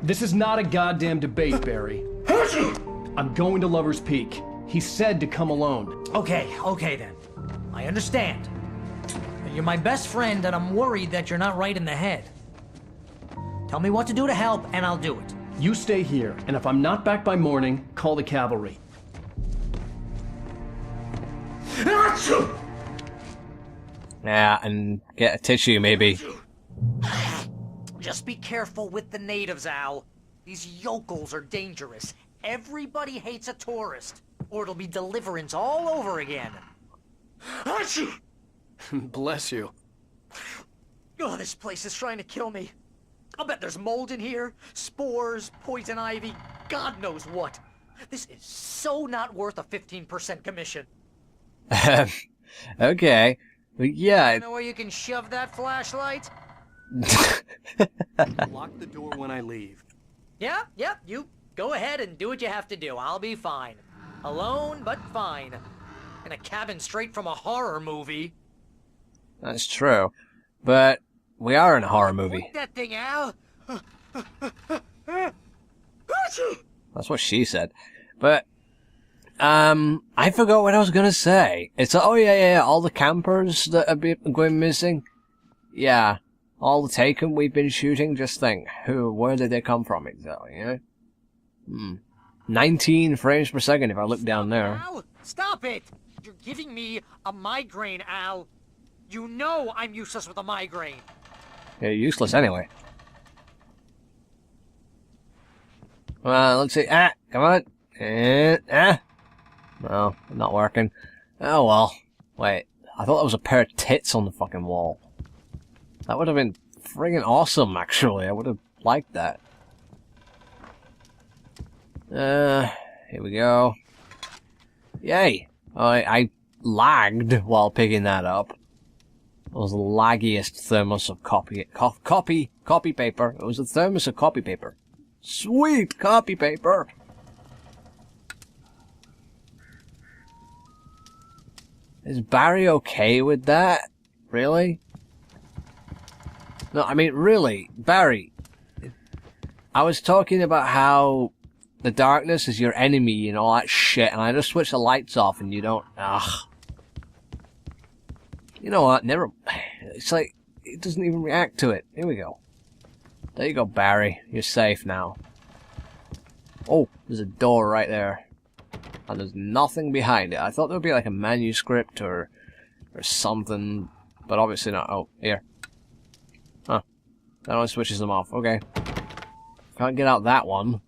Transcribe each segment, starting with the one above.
This is not a goddamn debate, Barry. I'm going to Lover's Peak. He said to come alone. Okay then. I understand. You're my best friend, and I'm worried that you're not right in the head. Tell me what to do to help, and I'll do it. You stay here, and if I'm not back by morning, call the cavalry. Yeah, and get a tissue, maybe. Just be careful with the natives, Al. These yokels are dangerous. Everybody hates a tourist, or it'll be Deliverance all over again. Bless you. Oh, this place is trying to kill me. I'll bet there's mold in here, spores, poison ivy, God knows what. This is so not worth a 15% commission. Okay. But yeah. You know where you can shove that flashlight? Lock the door when I leave. Yeah, you go ahead and do what you have to do. I'll be fine. Alone, but fine. In a cabin straight from a horror movie. That's true. But we are in a horror movie. Point that thing, Al! That's what she said. But, I forgot what I was gonna say. It's, oh yeah, all the campers that are going missing. Yeah, all the Taken we've been shooting, just think, where did they come from exactly, you know? 19 frames per second if I look down there. Al, stop it! You're giving me a migraine, Al. You know I'm useless with a migraine. You're useless anyway. Well, let's see. Come on. No, not working. Oh well. Wait, I thought that was a pair of tits on the fucking wall. That would have been friggin' awesome, actually. I would have liked that. Here we go. Yay! I lagged while picking that up. It was the laggiest thermos of copy paper. It was a thermos of copy paper. Sweet copy paper! Is Barry okay with that? Really? No, I mean, really, Barry. I was talking about how the darkness is your enemy and all that shit, and I just switch the lights off and you don't... Ugh. You know what, never... It's like, it doesn't even react to it. Here we go. There you go, Barry. You're safe now. Oh, there's a door right there. And there's nothing behind it. I thought there would be like a manuscript or something, but obviously not. Oh, here. Huh. That only switches them off. Okay. Can't get out that one.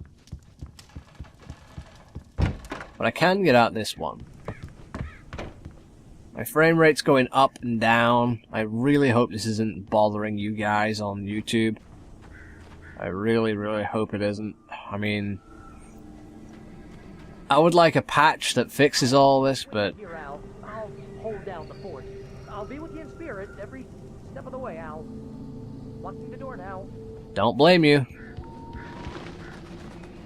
But I can get out this one. My frame rate's going up and down. I really hope this isn't bothering you guys on YouTube. I really, really hope it isn't. I mean... I would like a patch that fixes all this, but... Here, Al. I'll hold down the fort. I'll be with you in spirit every step of the way, Al. Locking the door now. Don't blame you.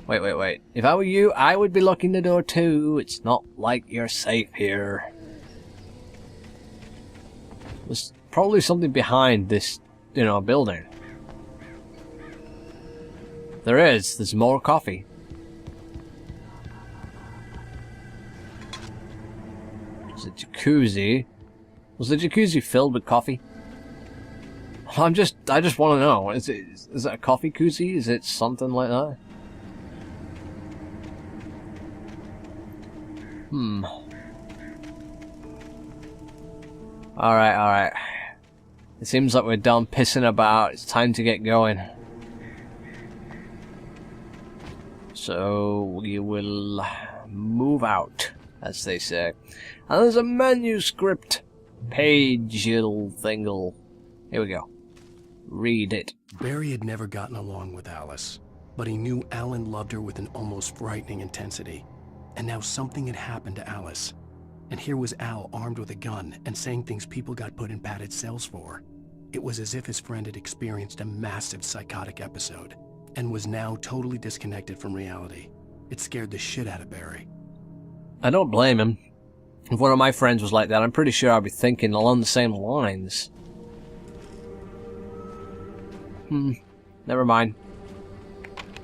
Wait. If I were you, I would be locking the door too. It's not like you're safe here. There's probably something behind this, building. There is. There's more coffee. There's a jacuzzi. Was the jacuzzi filled with coffee? I just want to know. Is it a coffee koozie? Is it something like that? Alright. It seems like we're done pissing about. It's time to get going. So we will move out, as they say. And there's a manuscript page little thingle. Here we go. Read it. Barry had never gotten along with Alice, but he knew Alan loved her with an almost frightening intensity. And now something had happened to Alice. And here was Al armed with a gun and saying things people got put in padded cells for. It was as if his friend had experienced a massive psychotic episode and was now totally disconnected from reality. It scared the shit out of Barry. I don't blame him. If one of my friends was like that, I'm pretty sure I'd be thinking along the same lines. Never mind.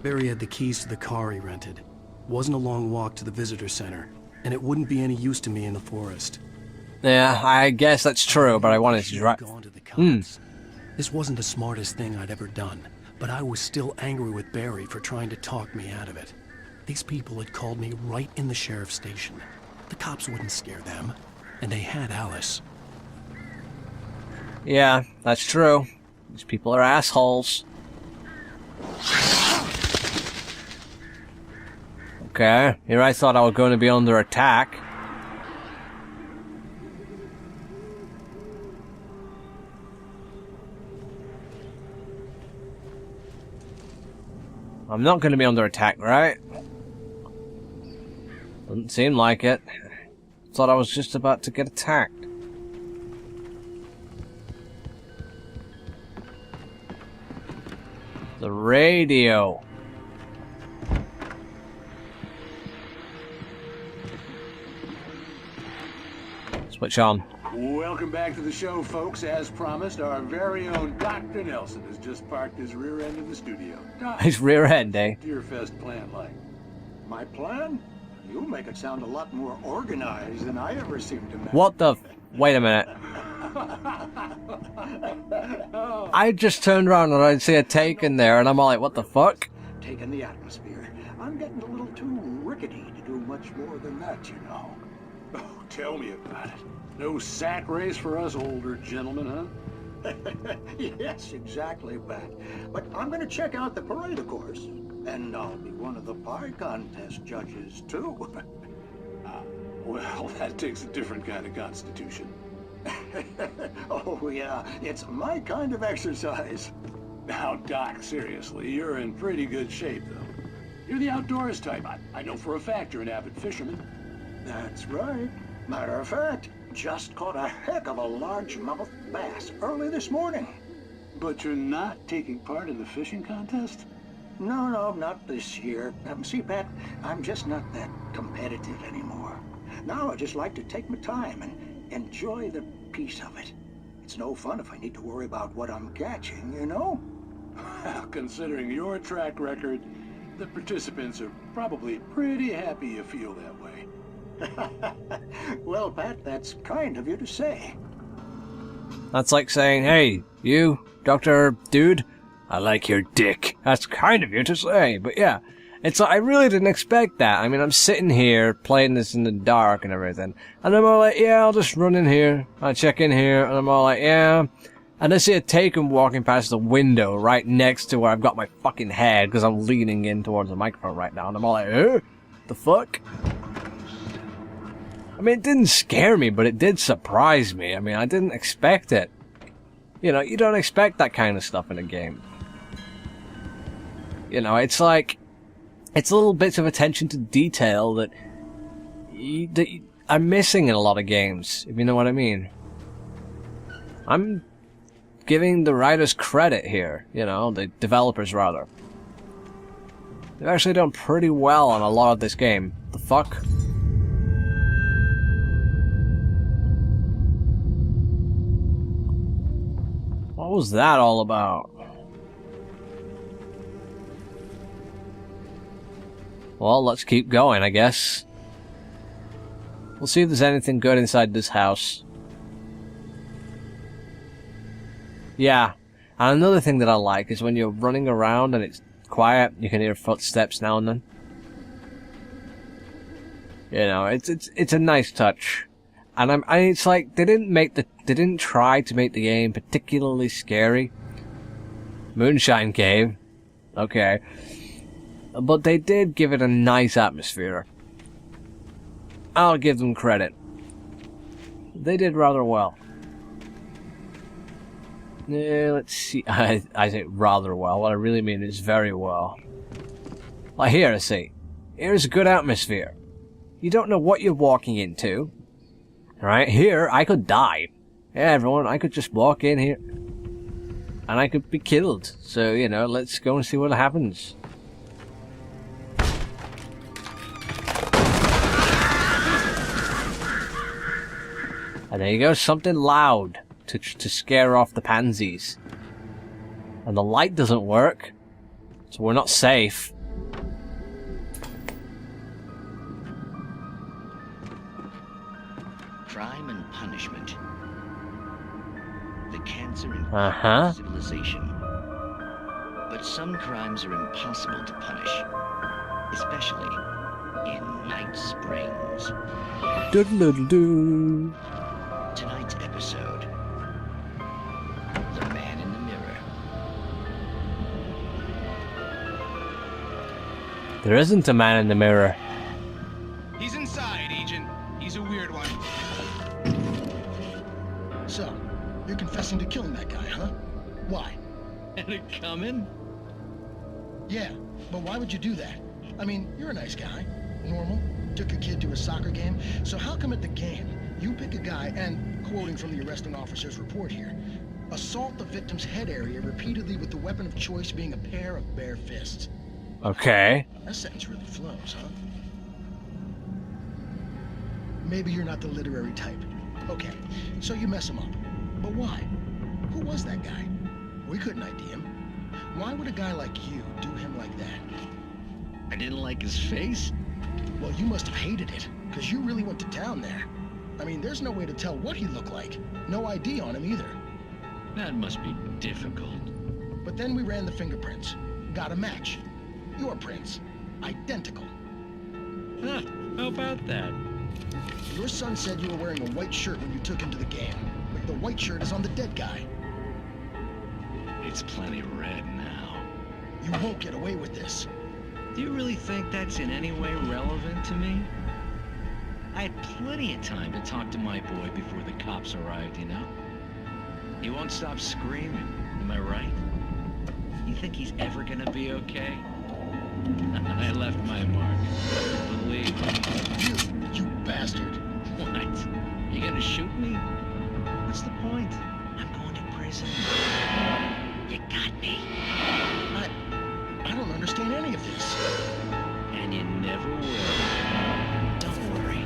Barry had the keys to the car he rented. Wasn't a long walk to the visitor center, and it wouldn't be any use to me in the forest. Yeah, I guess that's true, but I wanted to drive. Gone to the cops. This wasn't the smartest thing I'd ever done, but I was still angry with Barry for trying to talk me out of it. These people had called me right in the sheriff's station. The cops wouldn't scare them, and they had Alice. Yeah, that's true. These people are assholes. Okay, here I thought I was going to be under attack. I'm not going to be under attack, right? Doesn't seem like it. Thought I was just about to get attacked. The radio. Switch on. Welcome back to the show, folks. As promised, our very own Dr. Nelson has just parked his rear end in the studio. Doc, His rear end, eh? what's your Fest plan like? My plan? You make it sound a lot more organized than I ever seem to imagine. What the... Wait a minute. I just turned around and I see a take in there and I'm all like, what the fuck? Taking the atmosphere. I'm getting a little too rickety to do much more than that, you know. Oh, tell me about it. No sack race for us older gentlemen, huh? Yes, exactly, Pat. But I'm going to check out the parade, of course. And I'll be one of the pie contest judges, too. Well, that takes a different kind of constitution. Oh, yeah. It's my kind of exercise. Now, Doc, seriously, you're in pretty good shape, though. You're the outdoors type. I know for a fact you're an avid fisherman. That's right. Matter of fact, just caught a heck of a largemouth bass early this morning. But you're not taking part in the fishing contest? No, not this year. See, Pat, I'm just not that competitive anymore. Now I just like to take my time and enjoy the peace of it. It's no fun if I need to worry about what I'm catching, you know? Well, considering your track record, the participants are probably pretty happy you feel that way. Well, Pat, that's kind of you to say. That's like saying, hey, you, Dr. Dude, I like your dick. That's kind of you to say, but yeah. It's like, I really didn't expect that. I mean, I'm sitting here, playing this in the dark and everything, and I'm all like, yeah, I'll just run in here, I'll check in here, and I'm all like, yeah. And I see a Taken walking past the window right next to where I've got my fucking head, because I'm leaning in towards the microphone right now, and I'm all like, the fuck? I mean, it didn't scare me, but it did surprise me. I mean, I didn't expect it. You know, you don't expect that kind of stuff in a game. You know, it's like, it's little bits of attention to detail that are missing in a lot of games, if you know what I mean. I'm giving the writers credit here, you know, the developers rather. They've actually done pretty well on a lot of this game. The fuck? What was that all about? Well, let's keep going, I guess. We'll see if there's anything good inside this house. Yeah, and another thing that I like is when you're running around and it's quiet, you can hear footsteps now and then. You know, it's a nice touch. And it's like they didn't try to make the game particularly scary. Moonshine Cave, okay, but they did give it a nice atmosphere. I'll give them credit. They did rather well. Yeah, let's see. I say rather well. What I really mean is very well. Like here, I see. Here's a good atmosphere. You don't know what you're walking into. Right here, I could die. Yeah, everyone, I could just walk in here. And I could be killed. So, you know, let's go and see what happens. And there you go, something loud to scare off the pansies. And the light doesn't work. So we're not safe. Crime and punishment. The cancer in civilization. But some crimes are impossible to punish, especially in Night Springs. Doodle-doodle-doo. Tonight's episode, The Man in the Mirror. There isn't a man in the mirror. He's inside, Agent. He's a weird one. So, you're confessing to killing that guy, huh? Why? Had it coming? Yeah, but why would you do that? I mean, you're a nice guy. Normal. Took a kid to a soccer game. So how come at the game, you pick a guy and, quoting from the arresting officer's report here, assault the victim's head area repeatedly with the weapon of choice being a pair of bare fists? Okay. That sentence really flows, huh? Maybe you're not the literary type. Okay, so you mess him up. But why? Who was that guy? We couldn't ID him. Why would a guy like you do him like that? I didn't like his face. Well, you must have hated it, because you really went to town there. I mean, there's no way to tell what he looked like. No ID on him either. That must be difficult. But then we ran the fingerprints. Got a match. Your prints. Identical. Huh, how about that? Your son said you were wearing a white shirt when you took him to the game. But the white shirt is on the dead guy. It's plenty red now. You won't get away with this. Do you really think that's in any way relevant to me? I had plenty of time to talk to my boy before the cops arrived, you know? He won't stop screaming, am I right? You think he's ever gonna be okay? I left my mark. Believe me. You bastard. What? You gonna shoot me? What's the point? I'm going to prison. You got me. I don't understand any of this. And you never will. Don't worry.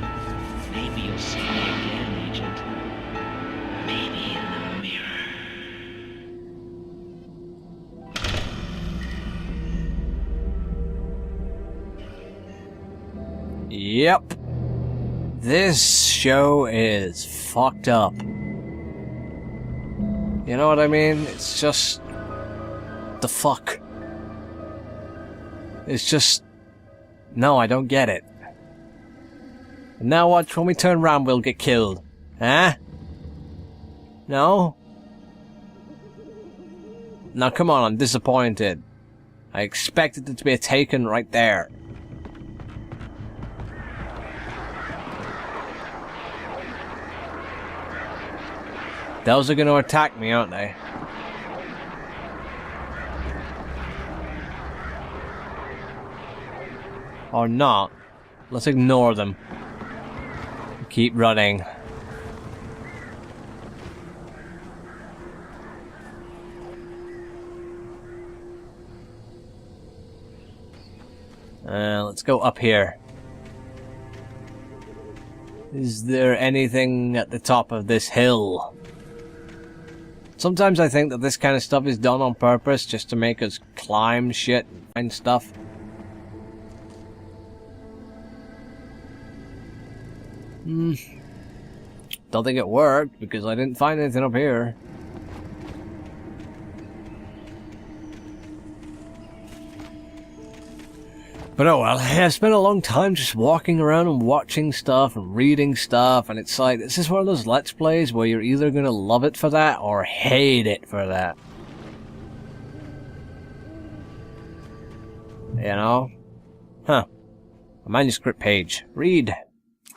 Maybe you'll see me again, Agent. Maybe in the mirror. Yep. This show is fucked up. You know what I mean? It's just... the fuck? It's just... no, I don't get it. And now watch, when we turn around we'll get killed. Huh? No? Now come on, I'm disappointed. I expected it to be a taken right there. Those are gonna attack me, aren't they? Or not. Let's ignore them. Keep running. Let's go up here. Is there anything at the top of this hill? Sometimes I think that this kind of stuff is done on purpose just to make us climb shit and find stuff. Don't think it worked because I didn't find anything up here. But oh well, I spent a long time just walking around and watching stuff and reading stuff, and it's like, this is one of those Let's Plays where you're either gonna love it for that or hate it for that. You know? Huh. A manuscript page. Read.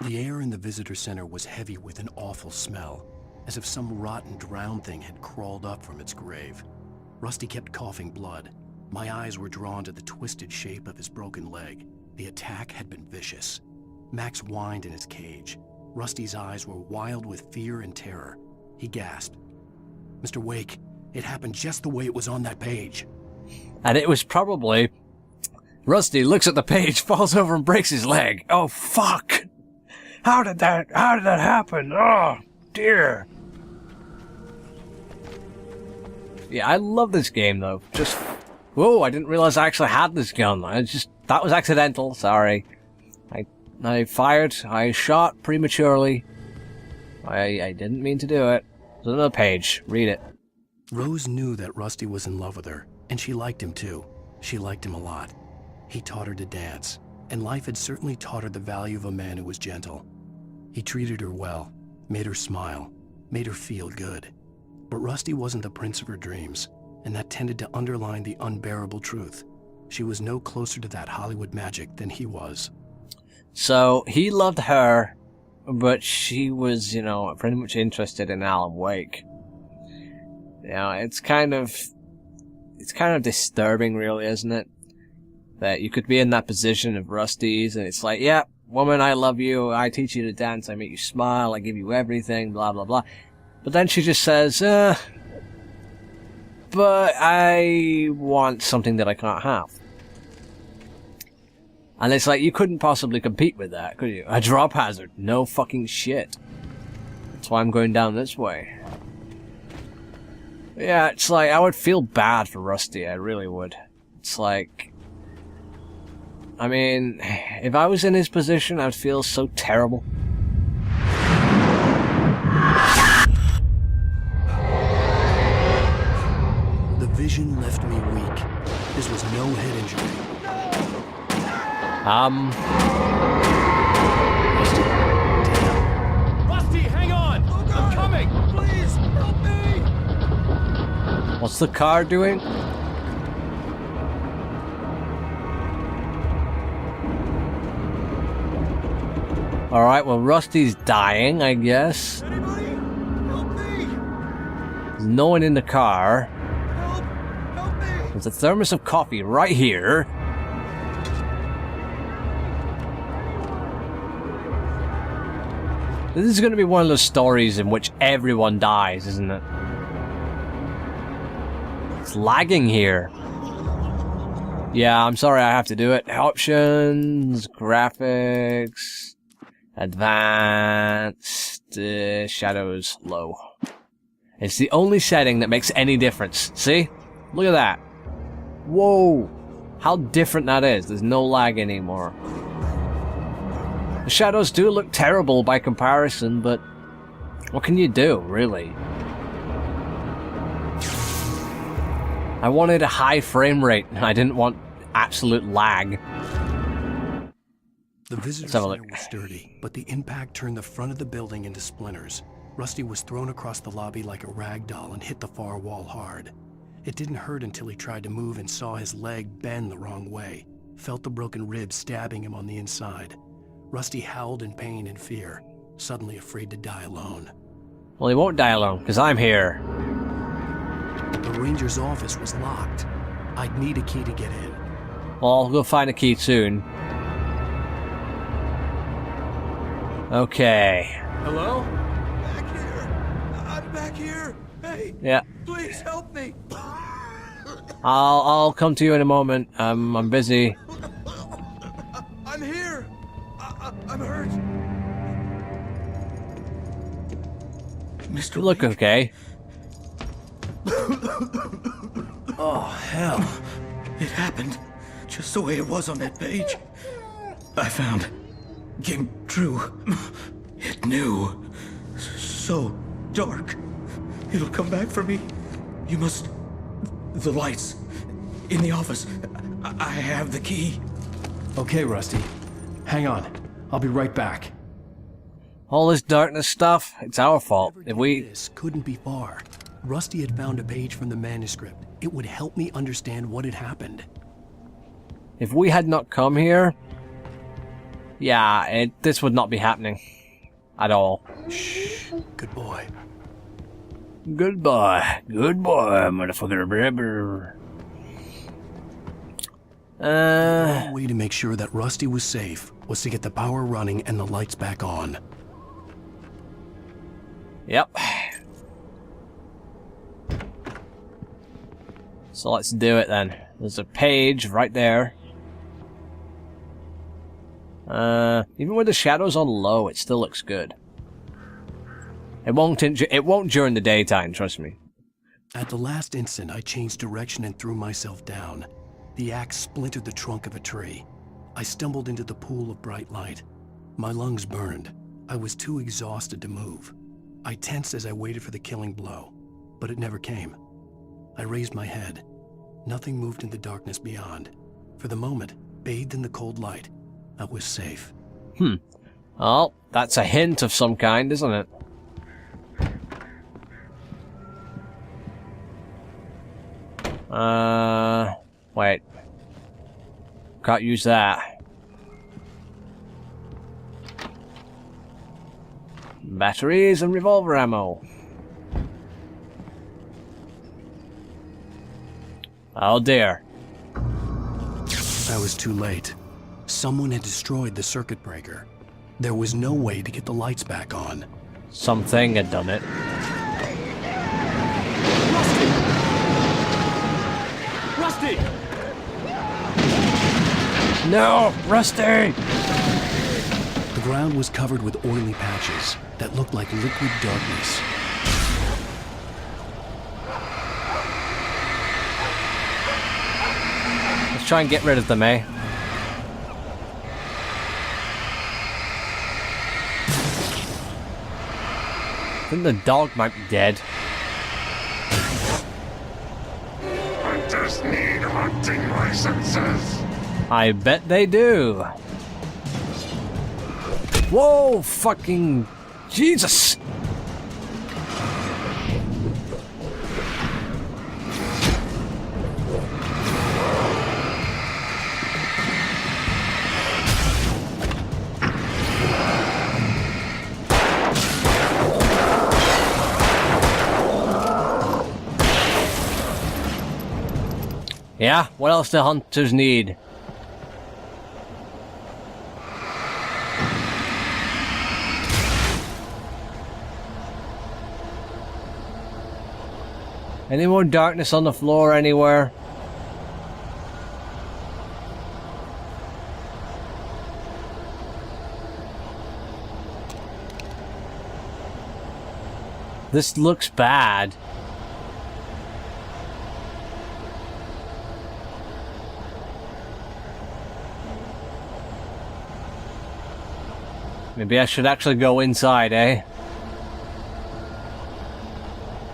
The air in the visitor center was heavy with an awful smell, as if some rotten drowned thing had crawled up from its grave. Rusty kept coughing blood. My eyes were drawn to the twisted shape of his broken leg. The attack had been vicious. Max whined in his cage. Rusty's eyes were wild with fear and terror. He gasped. "Mr. Wake, it happened just the way it was on that page." And it was probably... Rusty looks at the page, falls over and breaks his leg. Oh, fuck! How did that happen? Oh, dear. Yeah, I love this game, though. Just Whoa, I didn't realize I actually had this gun. That was accidental, sorry. I fired, I shot prematurely. I didn't mean to do it. There's another page, read it. Rose knew that Rusty was in love with her, and she liked him too. She liked him a lot. He taught her to dance, and life had certainly taught her the value of a man who was gentle. He treated her well, made her smile, made her feel good. But Rusty wasn't the prince of her dreams, and that tended to underline the unbearable truth. She was no closer to that Hollywood magic than he was. So, he loved her, but she was, you know, pretty much interested in Alan Wake. You know, it's kind of disturbing, really, isn't it? That you could be in that position of Rusty's, and it's like, yeah, woman, I love you, I teach you to dance, I make you smile, I give you everything, blah, blah, blah. But then she just says, but I want something that I can't have. And it's like, you couldn't possibly compete with that, could you? A drop hazard, no fucking shit. That's why I'm going down this way. Yeah, it's like, I would feel bad for Rusty, I really would. It's like, I mean, if I was in his position, I'd feel so terrible. The vision left me weak. This was no head injury. Rusty, hang on! I'm coming! Please, help me! What's the car doing? Alright, well, Rusty's dying, I guess. Anybody? Help me! There's no one in the car. Help me! There's a thermos of coffee right here. This is going to be one of those stories in which everyone dies, isn't it? It's lagging here. Yeah, I'm sorry I have to do it. Options, graphics, advanced, shadows, low. It's the only setting that makes any difference. See? Look at that. Whoa! How different that is. There's no lag anymore. The shadows do look terrible by comparison, but what can you do, really? I wanted a high frame rate, and I didn't want absolute lag. The visitor center was sturdy, but the impact turned the front of the building into splinters. Rusty was thrown across the lobby like a rag doll and hit the far wall hard. It didn't hurt until he tried to move and saw his leg bend the wrong way, felt the broken rib stabbing him on the inside. Rusty howled in pain and fear, suddenly afraid to die alone. Well, he won't die alone, because I'm here. The ranger's office was locked. I'd need a key to get in. Well, I'll go find a key soon. Okay. Hello? Back here! I'm back here! Hey! Yeah. Please help me! I'll come to you in a moment. I'm busy. I'm here! I'm hurt! Mr. You look okay. Oh, hell. It happened just the way it was on that page. I found. Came true. It knew. So dark. It'll come back for me. You must... The lights. In the office. I have the key. Okay, Rusty. Hang on. I'll be right back. All this darkness stuff, it's our fault. If we... This couldn't be far. Rusty had found a page from the manuscript. It would help me understand what had happened. If we had not come here... Yeah, this would not be happening. At all. Shh. Good boy. Goodbye. Good boy, motherfucker. The only way to make sure that Rusty was safe was to get the power running and the lights back on. Yep. So let's do it then. There's a page right there. Even with the shadows on low, it still looks good. It won't during the daytime, trust me. At the last instant, I changed direction and threw myself down. The axe splintered the trunk of a tree. I stumbled into the pool of bright light. My lungs burned. I was too exhausted to move. I tensed as I waited for the killing blow, but it never came. I raised my head. Nothing moved in the darkness beyond. For the moment, bathed in the cold light, I was safe. Oh, that's a hint of some kind, isn't it? Wait. Can't use that. Batteries and revolver ammo. Oh dear. I was too late. Someone had destroyed the circuit breaker. There was no way to get the lights back on. Something had done it. Rusty! No! Rusty! The ground was covered with oily patches that looked like liquid darkness. Let's try and get rid of them, eh? I think the dog might be dead. Hunters need hunting licenses. I bet they do. Whoa, fucking Jesus! Yeah, what else do hunters need? Any more darkness on the floor anywhere? This looks bad. Maybe I should actually go inside, eh?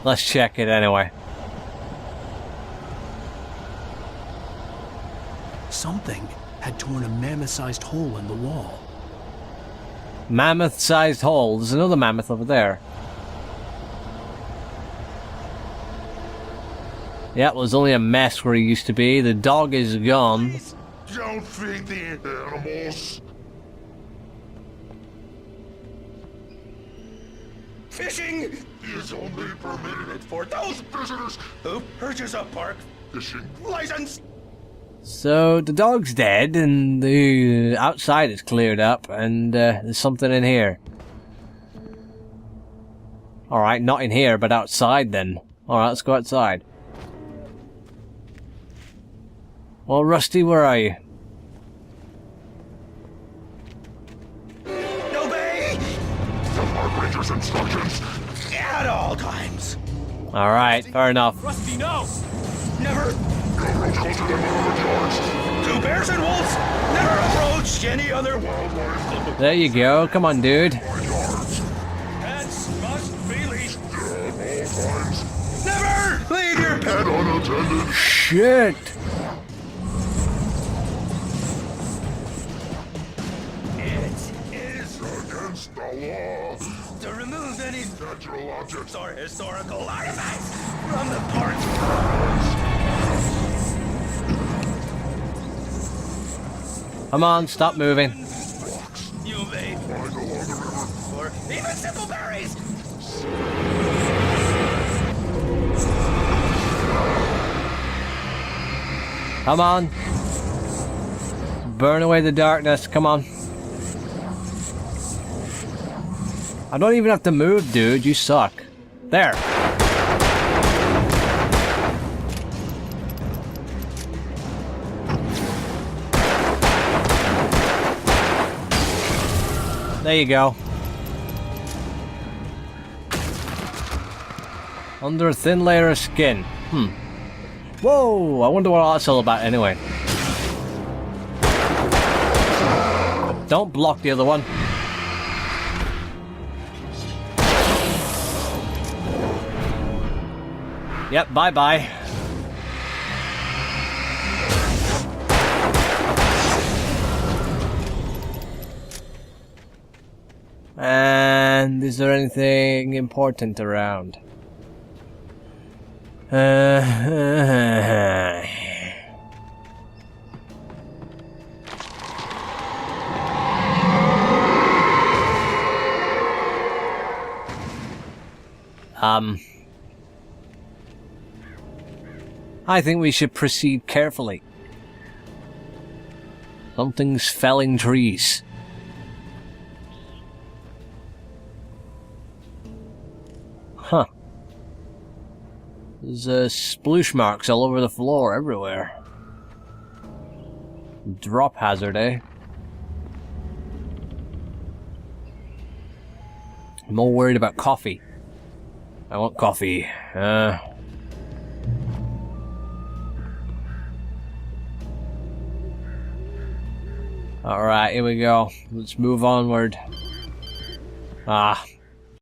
Let's check it anyway. Something had torn a mammoth-sized hole in the wall. Mammoth-sized hole. There's another mammoth over there. Yeah, well, there's only a mess where he used to be. The dog is gone. Please don't feed the animals. Fishing Is only permitted for those visitors who purchase a park fishing. license. So, the dog's dead, and the outside is cleared up, and there's something in here. Alright, not in here, but outside then. Alright, let's go outside. Well, Rusty, where are you? Obey The park ranger's instructions. at all times. Alright, fair enough. Rusty, no! Never. Go real close to them on the charge. To bears and wolves, never approach any other Wildlife There you go, come on, dude. yards. pets must be leashed. At all times. Never leave your pet. And unattended. Shit! It is Against the law. to remove any Natural objects. or historical artifacts from the park. Come on, stop moving. You may Find along the river. or even simple berries. Come on. Burn away the darkness, come on. I don't even have to move, dude, you suck. There. There you go. Under a thin layer of skin. Whoa, I wonder what that's all about anyway. Don't block the other one. Yep, bye-bye. And is there anything important around? I think we should proceed carefully. Something's felling trees. Huh. There's sploosh marks all over the floor, everywhere. Drop hazard, eh? I'm more worried about coffee. I want coffee. Alright, here we go. Let's move onward. Ah,